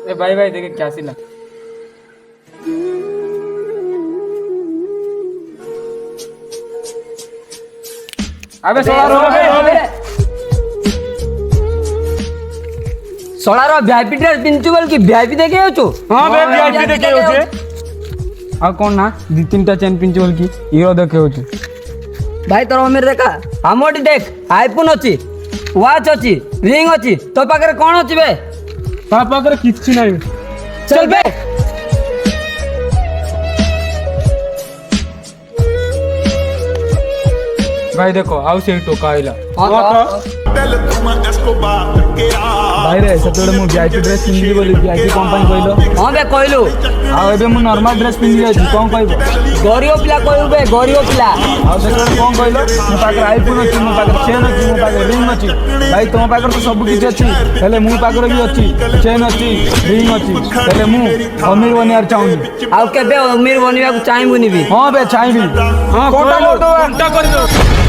ए भाई भाई देखे क्या सिला। अबे सोलार वीआईपी ड्रेस पिंचु बोल की वीआईपी देखे हो तू? हां बे वीआईपी देखे हो छे। आ कौन ना दी तीनटा चेन पिंचु बोल की हीरो देखे हो छे। भाई तोर मेरे देखा हमोटी देख आईफोन अछि, वॉच अछि, रिंग अछि, तो पाखरे कोन अछि बे? ता पाखरे किछि नाही। चल बे। भाई देखो आउ से टोका आइला। भाई रे सेतोडे मु वीआईपी ड्रेस पिंदी बोली वीआईपी कंपनी कहलो। हां बे कहलु। आ एबे मु नॉर्मल ड्रेस पिंदी जाई कोन कहबो? गरीब पिला कहू बे गरीब पिला। आ सेतोडे कोन कहलो? मु पाखरे आईफोन अछि, मु पाखरे चेन अछि, मु पाखरे रिंग अछि। भाई तुम पाखरे तो सब किछ अछि, हेले मु पाखरे भी अछि, चेन अछि, रिंग अछि। हेले मु अमीर बनियार चाहुनी। आउ केबे अमीर बनिबा को चाहि बुनिबी? हां बे चाहिबी। हां कोटा कर दो।